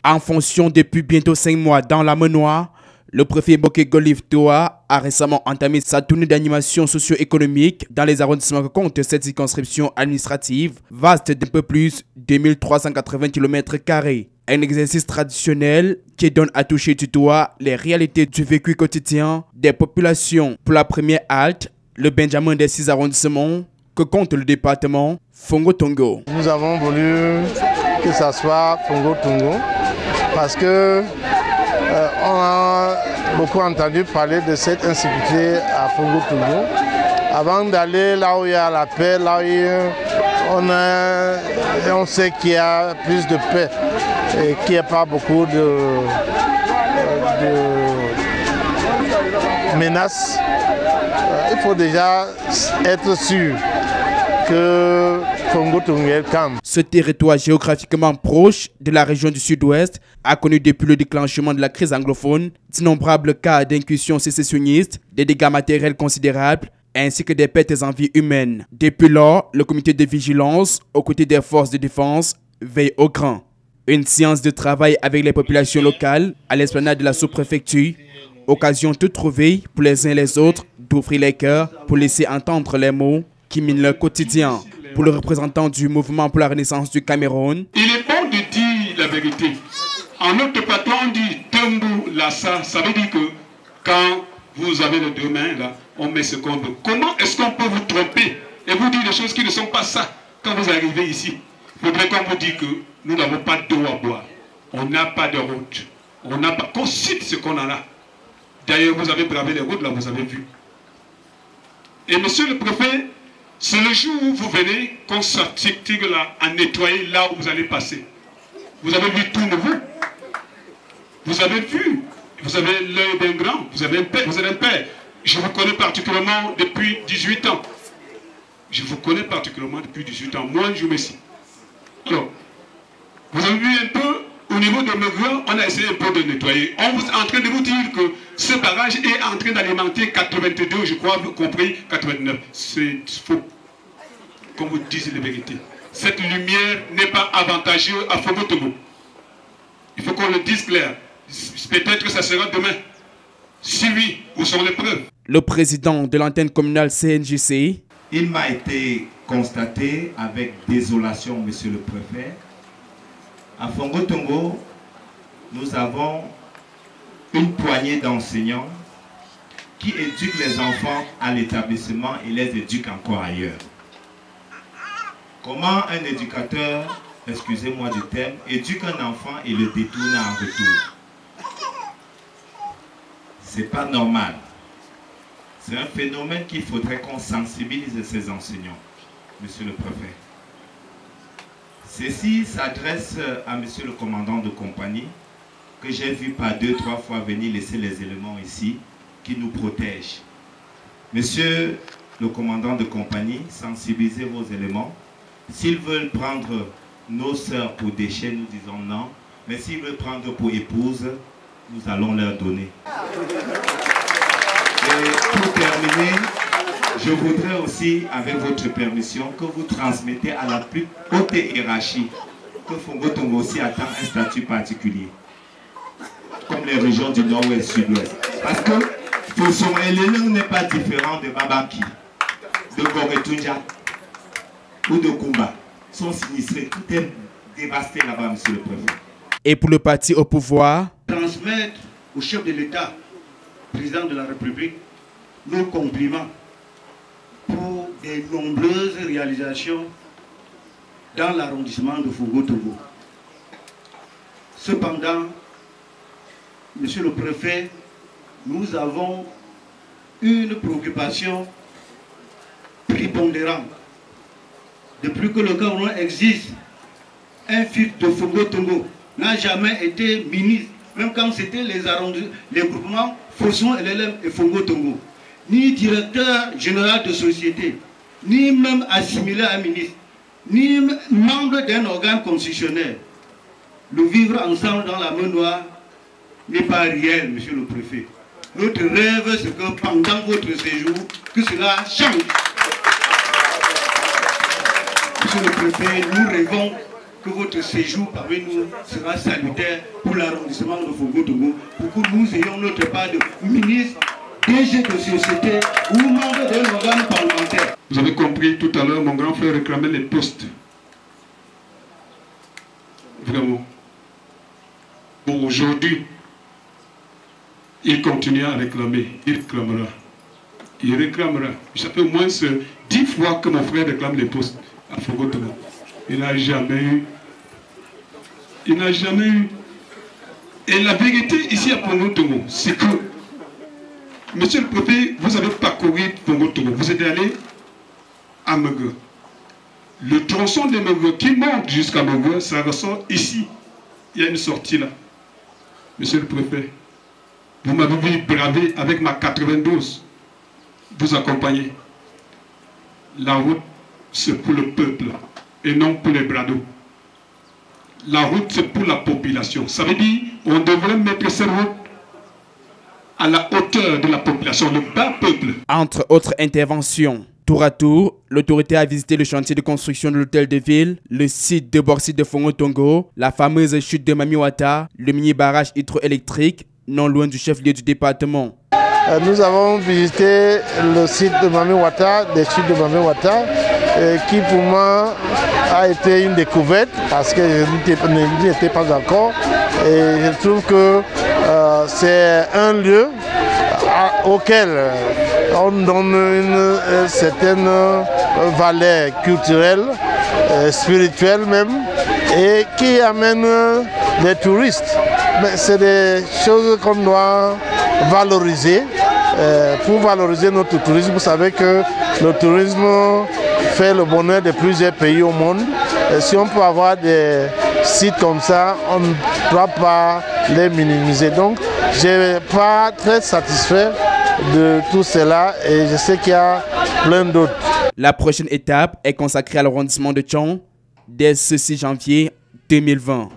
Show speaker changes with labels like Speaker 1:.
Speaker 1: En fonction depuis bientôt 5 mois dans la Menoie, le préfet Bokeh Golif Toa a récemment entamé sa tournée d'animation socio-économique dans les arrondissements que compte cette circonscription administrative, vaste d'un peu plus de 1380 km². Un exercice traditionnel qui donne à toucher du doigt les réalités du vécu quotidien des populations. Pour la première halte, le Benjamin des 6 arrondissements que compte le département Fongo Tongo.
Speaker 2: Nous avons voulu que ça soit Fongo Tongo parce que on a beaucoup entendu parler de cette insécurité à Fongo Tongo. Avant d'aller là où il y a la paix, là où on sait qu'il y a plus de paix et qu'il n'y a pas beaucoup de menaces, il faut déjà être sûr que Fongo Tongo est calme.
Speaker 1: Ce territoire géographiquement proche de la région du sud-ouest a connu depuis le déclenchement de la crise anglophone d'innombrables cas d'incursions sécessionnistes, des dégâts matériels considérables ainsi que des pertes en vie humaine. Depuis lors, le comité de vigilance, aux côtés des forces de défense, veille au grand. Une séance de travail avec les populations locales à l'esplanade de la sous-préfecture, occasion de trouver pour les uns et les autres d'ouvrir les cœurs pour laisser entendre les mots qui minent leur quotidien. Pour le représentant du mouvement pour la renaissance du Cameroun,
Speaker 3: il est bon de dire la vérité. En notre patois, on dit Tembu Lassa, ça veut dire que quand vous avez les 2 mains là, on met ce qu'on veut. Comment est-ce qu'on peut vous tromper et vous dire des choses qui ne sont pas ça quand vous arrivez ici? Il faudrait qu'on vous dise que nous n'avons pas d'eau à boire, on n'a pas de route, on n'a pas. Qu'on cite ce qu'on a là. D'ailleurs, vous avez bravé les routes là, vous avez vu. Et monsieur le préfet, c'est le jour où vous venez qu'on s'articule là à nettoyer là où vous allez passer. Vous avez vu tout nouveau. Vous avez vu. Vous avez l'œil d'un grand. Vous avez un père. Vous êtes un père. Je vous connais particulièrement depuis 18 ans. Je vous connais particulièrement depuis 18 ans. Moi, je me suis. Alors, vous avez vu un peu au niveau de Megrand, on a essayé un peu de nettoyer. On est en train de vous dire que ce barrage est en train d'alimenter 82, je crois, compris 89. C'est faux. Qu'on vous dise la vérité. Cette lumière n'est pas avantageuse à Fongo Tongo. Il faut qu'on le dise clair. Peut-être que ça sera demain. Si oui, où sont les preuves?
Speaker 1: Le président de l'antenne communale CNJC.
Speaker 4: Il m'a été constaté avec désolation, monsieur le préfet. À Fongo Tongo, nous avons une poignée d'enseignants qui éduquent les enfants à l'établissement et les éduquent encore ailleurs. Comment un éducateur, excusez-moi du terme, éduque un enfant et le détourne en retour? C'est pas normal. C'est un phénomène qu'il faudrait qu'on sensibilise ces enseignants, monsieur le préfet. Ceci s'adresse à monsieur le commandant de compagnie, que j'ai vu par 2-3 fois venir laisser les éléments ici, qui nous protègent. Monsieur le commandant de compagnie, sensibilisez vos éléments. S'ils veulent prendre nos sœurs pour déchets, nous disons non. Mais s'ils veulent prendre pour épouses, nous allons leur donner. Et pour terminer, je voudrais aussi, avec votre permission, que vous transmettez à la plus haute hiérarchie que Fongo Tongo aussi attend un statut particulier, comme les régions du nord-ouest, sud-ouest. Parce que Foson et Lénong n'est pas différent de Babaki, de Goretunja ou de Kumba. Ils sont sinistrés, tout est dévasté là-bas, monsieur le préfet.
Speaker 1: Et pour le parti au pouvoir,
Speaker 5: transmettre au chef de l'État, président de la République, nos compliments pour des nombreuses réalisations dans l'arrondissement de Fongo Tongo. Cependant, monsieur le préfet, nous avons une préoccupation prépondérante. Depuis que le Cameroun existe, un fils de Fongo Tongo n'a jamais été ministre, même quand c'était les groupements Foson, LLM et Fongo Tongo, ni directeur général de société, ni même assimilé à ministre, ni membre d'un organe constitutionnel. Le vivre ensemble dans la Menoie n'est pas réel, monsieur le préfet. Notre rêve, c'est que pendant votre séjour, que cela change. Monsieur le préfet, nous rêvons que votre séjour parmi nous sera salutaire pour l'arrondissement de Fongo-Tongo, pour que nous ayons notre part de ministre, DG de société ou membre d'un organe parlementaire.
Speaker 3: Vous avez compris tout à l'heure, mon grand frère réclamait les postes. Vraiment. Bon, aujourd'hui, il continue à réclamer, il réclamera. Il réclamera. Ça fait au moins 10 fois que mon frère réclame les postes à Fongo-Tongo. Il n'a jamais eu. Il n'a jamais eu. Et la vérité ici à Fongo-Tongo, c'est que, monsieur le préfet, vous avez parcouru Fongo-Tongo. Vous êtes allé à Megue. Le tronçon de Megue qui monte jusqu'à Megue, ça ressort ici. Il y a une sortie là. Monsieur le préfet, vous m'avez vu braver avec ma 92. Vous accompagner. La route, c'est pour le peuple et non pour les brados. La route, c'est pour la population. Ça veut dire qu'on devrait mettre cette route à la hauteur de la population, le bas peuple.
Speaker 1: Entre autres interventions, tour à tour, l'autorité a visité le chantier de construction de l'hôtel de ville, le site de bauxite de Fongo-Tongo, la fameuse chute de Mamiwata, le mini-barrage hydroélectrique, non loin du chef-lieu du département.
Speaker 2: Nous avons visité le site de Mamiwata, des chutes de Mamiwata, qui pour moi a été une découverte parce que je n'y étais pas encore. Et je trouve que c'est un lieu auquel on donne une certaine valeur culturelle, spirituelle même, et qui amène des touristes. Mais c'est des choses qu'on doit valoriser. Pour valoriser notre tourisme, vous savez que le tourisme fait le bonheur de plusieurs pays au monde. Et si on peut avoir des sites comme ça, on ne doit pas les minimiser. Donc, je n'ai pas très satisfait de tout cela et je sais qu'il y a plein d'autres.
Speaker 1: La prochaine étape est consacrée à l'arrondissement de Tchon dès ce 6 janvier 2020.